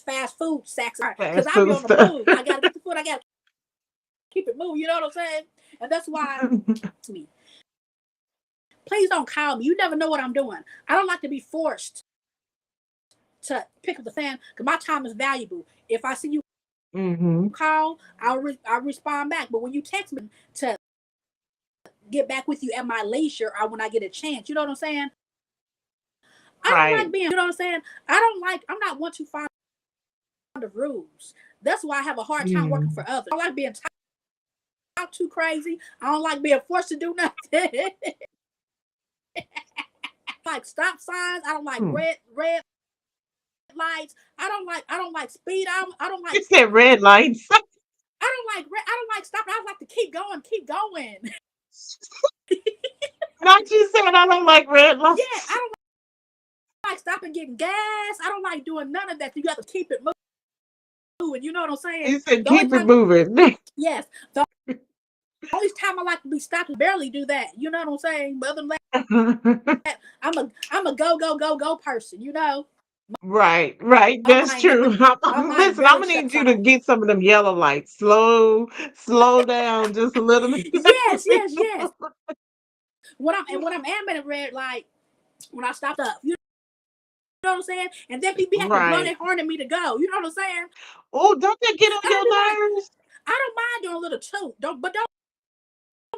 fast food sacks because Fast I be food on the stuff. move. I gotta get the food. I gotta keep it moving. You know what I'm saying? And that's why me. Please don't call me. You never know what I'm doing. I don't like to be forced to pick up the phone because my time is valuable. If I see you Hmm. call, I'll respond back. But when you text me to get back with you at my leisure or when I get a chance, you know what I'm saying? I don't Right. like being, you know what I'm saying? I'm not one too fond of rules. That's why I have a hard time working Mm. for others. I don't like being talked too crazy. I don't like being forced to do nothing. Like stop signs. I don't like Hmm. red lights. I don't like speed. I don't You like said red lights. I don't like stopping. I like to keep going. Not you said I don't like red Yeah, I lights. don't like stopping getting gas. I don't like doing none of that. You got to keep it moving. You know what I'm saying? You said The only keep it time, moving. yes, the only time I like to be stopped is barely do that. You know what I'm saying? But other than that, I'm a go person. You know, Right, right. my That's mind true. my mind Listen, I'm barely gonna need shuts you to off. get some of them yellow lights. Slow down just a little bit. Yes, yes, yes. When I'm at a red light, when I stopped up, you know what I'm saying? And then people have to blow Right. their horn at me to go. You know what I'm saying? Oh, don't that get on I don't be like, your nerves? I don't mind doing a little toot. Don't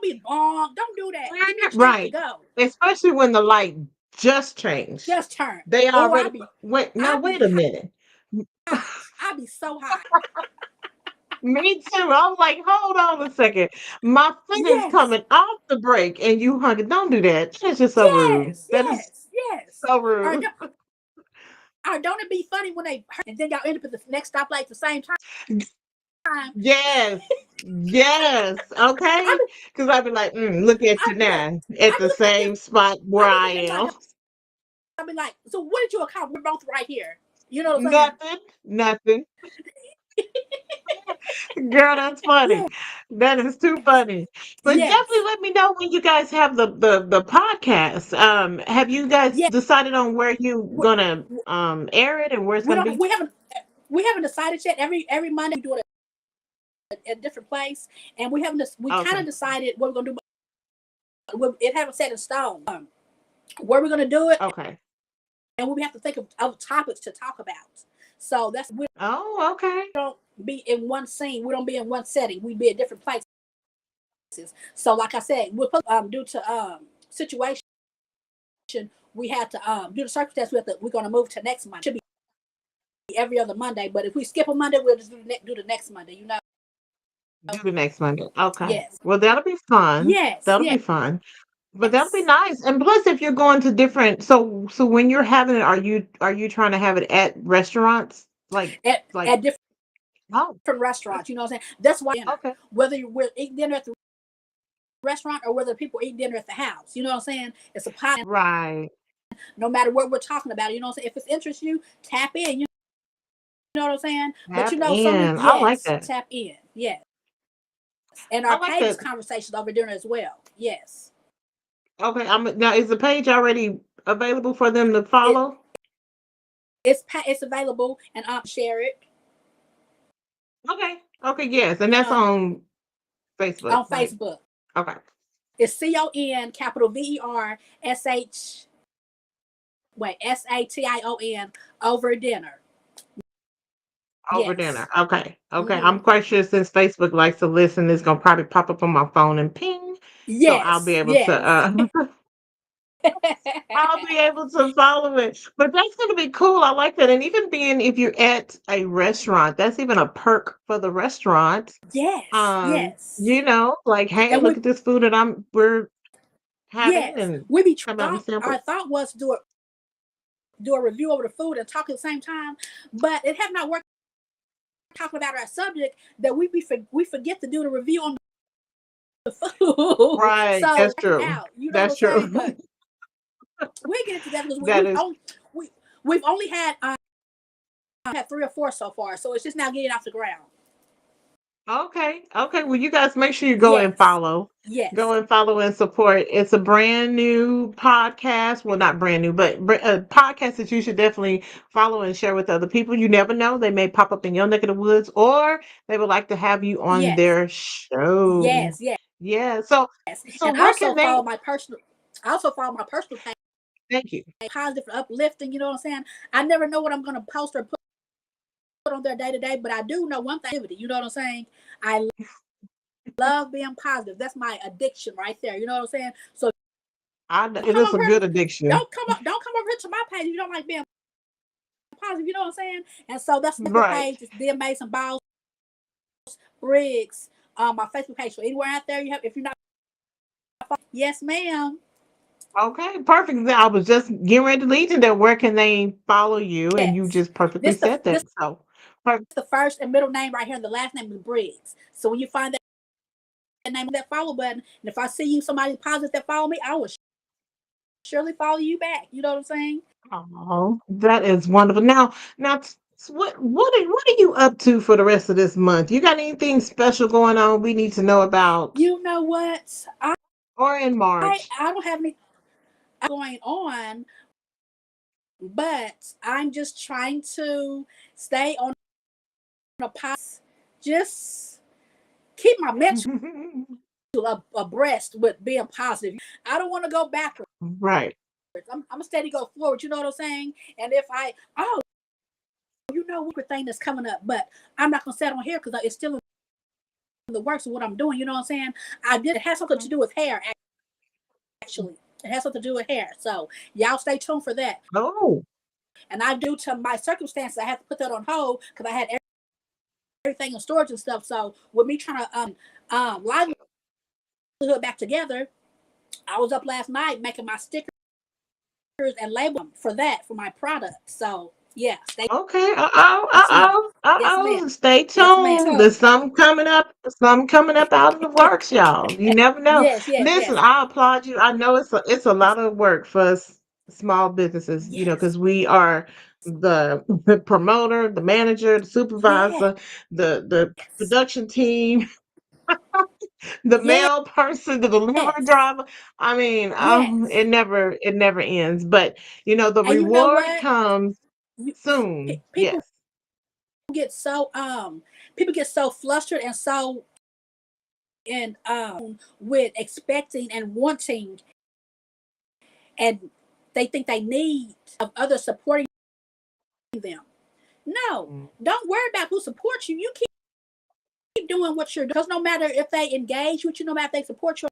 be long. Don't do that. Give me a chance to Right. go. Especially when the light just changed. Just turn. They Oh, already wait. Now I wait be a minute. hot. I be so hot. Me too. I was like, hold on a second. My foot is Yes, coming off the break and you hung it. Don't do that. That's just so rude. yes, That is yes, yes. so Or, rude. do- or don't it be funny when they hurt and then y'all end up at the next stoplight at the same time? Yes. Yes. I Okay. be, Because I'd be like, look at I you look, now at I be the looking at them. same spot where I be I looking at them like am. I be like, so what did you accomplish? We're both right here. You know what I'm saying? Nothing. Nothing. Girl, that's funny. Yeah. That is too funny. But definitely Yes. let me know when you guys have the podcast. Have you guys Yeah. decided on where you We, gonna air it and where it's we gonna don't. be? We haven't decided yet. Every Monday we do it at a different place, and we haven't. We kind of Okay. decided what we're gonna do. It haven't set in stone. Where we're gonna do it, Okay. and we have to think of topics to talk about. So that's we Oh, okay. don't be in one scene. We don't be in one setting. We be at different places. So like I said, we're due to situation. We had to due to circumstance. We're gonna move to next month. Should be every other Monday. But if we skip a Monday, we'll just do the next Monday. Do the next Monday. Okay. Yes, Well, that'll be fun. yes, That'll yes, be fun. But that'll be nice. And plus, if you're going to different, so when you're having it, are you trying to have it at restaurants? Like at different oh, restaurants. You know what I'm saying? That's why dinner. okay. We're eating dinner at the restaurant or whether people eat dinner at the house. You know what I'm saying? It's a pot. Right. No matter what we're talking about. You know what I'm saying? If it interests you, tap in. You know what I'm saying? But Tap in. I like that. tap in. Yes. And I our like pages that. conversations over dinner as well. Yes. Okay. Now is the page already available for them to It follow? it's available and I'll share it. Okay. Okay. Yes, and that's Um on Facebook, on right? Facebook. Okay. It's CON capital VERSH wait SATION over dinner. Over dinner. Yes. Okay. Okay. I'm Hmm. quite sure since Facebook likes to listen, it's gonna probably pop up on my phone and ping. So I'll be Yes. able to Yes. I'll be able to follow it. But that's gonna be cool. I like that. And even being if you're at a restaurant, that's even a perk for the restaurant. Yes. Yes. Like, hey, And we look at this food that we're having yes and we be how about we thought sample our it? thought was to do a review over the food and talk at the same time, but it have not worked talking about our subject that we forget to do the review on the food. Right. So That's true. out, you know what That's I'm saying? true. But we'll get it together because That is we've only had 3 or 4 so far, so it's just now getting off the ground. okay. Okay. Well, you guys make sure you go and Yes, follow. yes, Go and follow and support. It's a brand new podcast. Well, not brand new, but a podcast that you should definitely follow and share with other people. You never know. They may pop up in your neck of the woods or they would like to have you on yes, their show. yes, yes. Yeah. So And where can they I also follow my personal page, thank you? positive, uplifting. You know what I'm saying? I never know what I'm gonna post or put on there day to day, but I do know one thing. You know what I'm saying? I love being positive. That's my addiction right there. You know what I'm saying? So It come is over a here. good addiction. Don't come over here to my page if you don't like being positive. You know what I'm saying? And so that's the Right. page. It's D'ahmehzen Briggs. My Facebook page. So anywhere out there you have, if you're not, yes, ma'am. Okay, perfect. Now, I was just getting ready to lead to that. Where can they follow you? And you Yes. just perfectly This the said this that. So, per- the first and middle name right here, and the last name is Briggs. So when you find that name, that follow button, and if I see you somebody positive that follow me, I will surely follow you back. You know what I'm saying? oh, that is wonderful. Now, what are you up to for the rest of this month? You got anything special going on we need to know about, You know what? or in March? I don't have any going on, but I'm just trying to stay on a positive, just keep my mental abreast with being positive. I don't want to go backwards. Right. I'm a steady go forward. You know what I'm saying? And if what thing that's coming up, but I'm not gonna set on here because it's still in the works of what I'm doing. You know what I'm saying? It has something to do with hair. Actually, it has something to do with hair. So y'all stay tuned for that. Oh, And I, due to my circumstances, I have to put that on hold because I had everything in storage and stuff. So with me trying to livelihood back together, I was up last night making my stickers and label them for that for my product. So yeah, stay Okay. tuned. Yes, ma'am. Stay Yes, ma'am. tuned. There's something coming up. Something coming up out of the works, y'all. You never know. Yes, yes, Listen, yes, I applaud you. I know it's a lot of work for us small businesses, yes, because we are the promoter, the manager, the yes, supervisor, the production team, the yes, mail person, the delivery yes, driver. I mean, yes. it never ends. But the And you know reward what? comes You, soon. people Yes. get so people get so flustered and so and with expecting and wanting, and they think they need of others supporting them. No, Mm. don't worry about who supports you. You keep doing what you're doing, because no matter if they engage with you, no matter if they support you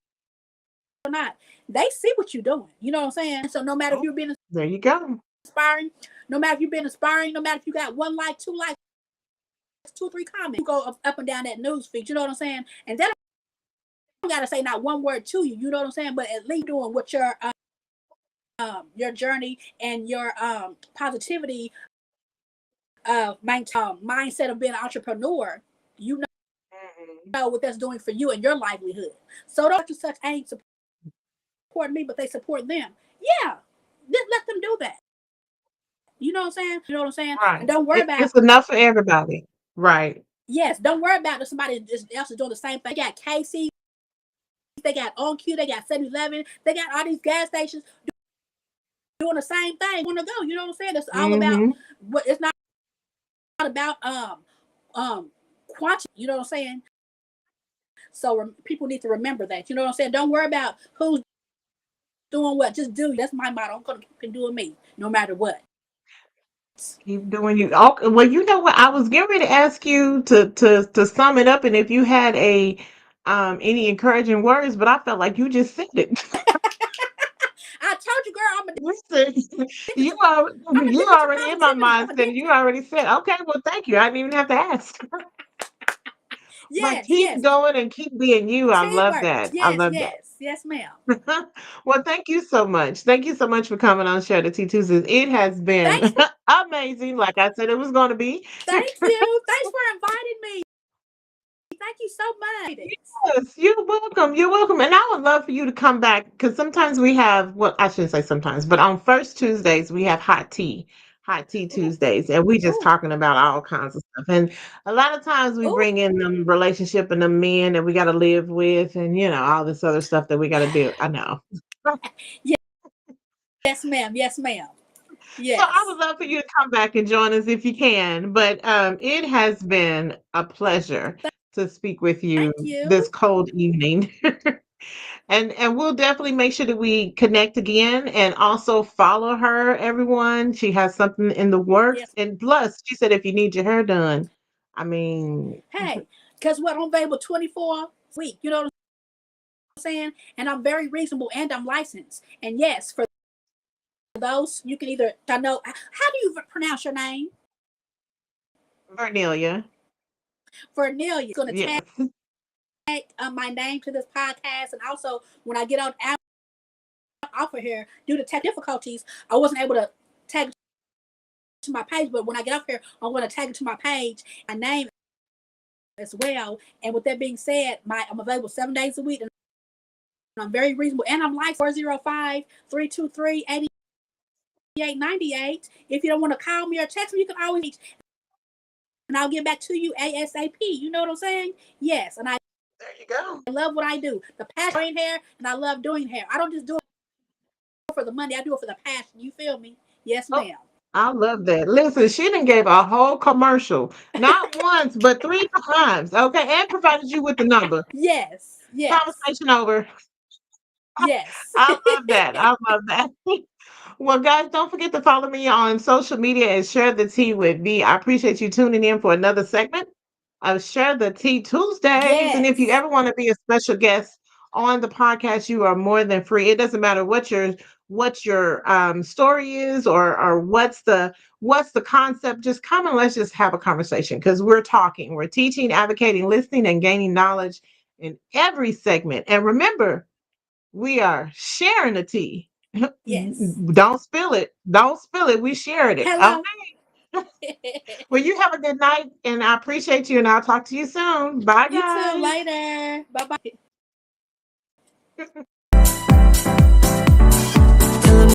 or not, they see what you're doing. You know what I'm saying? So no matter if Oh, you're being there you go. inspiring, no matter if you've been inspiring, no matter if you got one like, two likes, two, three comments, you go up and down that news feed. You know what I'm saying? And they don't gotta say not one word to you. You know what I'm saying? But at least doing what your journey and your positivity mindset of being an entrepreneur. You Mhm. know what that's doing for you and your livelihood. So don't such ain't support me, but they support them. Yeah, just let them do that. You know what I'm saying? You know what I'm saying? And Right. don't worry about, It's enough for everybody. Right. yes, don't worry about if somebody else is doing the same thing. They got Casey, they got On Q, they got 7-Eleven, they got all these gas stations doing the same thing. Want to go? You know what I'm saying? It's all about Hmm. what. It's not about quantity. You know what I'm saying? So people need to remember that. You know what I'm saying? Don't worry about who's doing what. Just do. That's my motto. I'm gonna keep doing me, no matter what. Keep doing you. Okay. Well, you know what? I was getting ready to ask you to sum it up, and if you had any encouraging words, but I felt like you just said it. I told you, girl, Listen, you are I'm you addicted to already in my positivity. I'm mindset, and addicted. you already said, okay. Well, thank you. I didn't even have to ask. But Yes, keep yes. going and keep being you. I love Teamwork. that. I Yes, love that. yes, yes, ma'am. Well, thank you so much. Thank you so much for coming on Share the Tea Tuesdays. It has Thanks been for amazing, like I said it was going to be. thank you. Thanks for inviting me. Thank you so much. Yes, you're welcome. You're welcome. And I would love for you to come back, because sometimes we have, well, I shouldn't say sometimes, but on first Tuesdays, we have hot tea Ooh, Tuesdays, and we just ooh, talking about all kinds of stuff. And a lot of times we ooh. bring in them relationship and the men that we got to live with, and all this other stuff that we got to do. I know. Yes, ma'am. Yes, ma'am. So I Yes. would love for you to come back and join us if you can. But it has been a pleasure to speak with you Thank this you. cold evening. And we'll definitely make sure that we connect again, and also follow her, everyone. She has something in the works. Yes. And plus, she said if you need your hair done, I mean, Hey, because what, I'm available 24 week. You know what I'm saying? And I'm very reasonable and I'm licensed. And yes, for those, you can either, I know, how do you pronounce your name? Vernelia. For Amelia, going to tag Yes. my name to this podcast. And also, when I get on off of here, due to tech difficulties, I wasn't able to tag to my page. But when I get off here, I'm going to tag it to my page, my name as well. And with that being said, I'm available 7 days a week. And I'm very reasonable. And I'm like 405-323-8898. If you don't want to call me or text me, you can always, and I'll get back to you ASAP. You know what I'm saying? Yes. And I There you go. love what I do. The passion doing hair, and I love doing hair. I don't just do it for the money. I do it for the passion. You feel me? Yes, Oh, ma'am. I love that. Listen, she done gave a whole commercial, not once, but three times. Okay, and provided you with the number. Yes. Yes. Conversation over. Yes. I love that. I love that. Well, guys, don't forget to follow me on social media and share the tea with me. I appreciate you tuning in for another segment of Share the Tea Tuesdays. And if you Yes. ever want to be a special guest on the podcast, you are more than free. It doesn't matter what your what your story is, or what's the concept, just come and let's just have a conversation, because we're teaching, advocating, listening, and gaining knowledge in every segment. And remember, we are sharing the tea. Yes. Don't spill it. Don't spill it. We shared it. Hello. Okay. Well, you have a good night, and I appreciate you, and I'll talk to you soon. Bye, You too. guys. Later. Bye bye.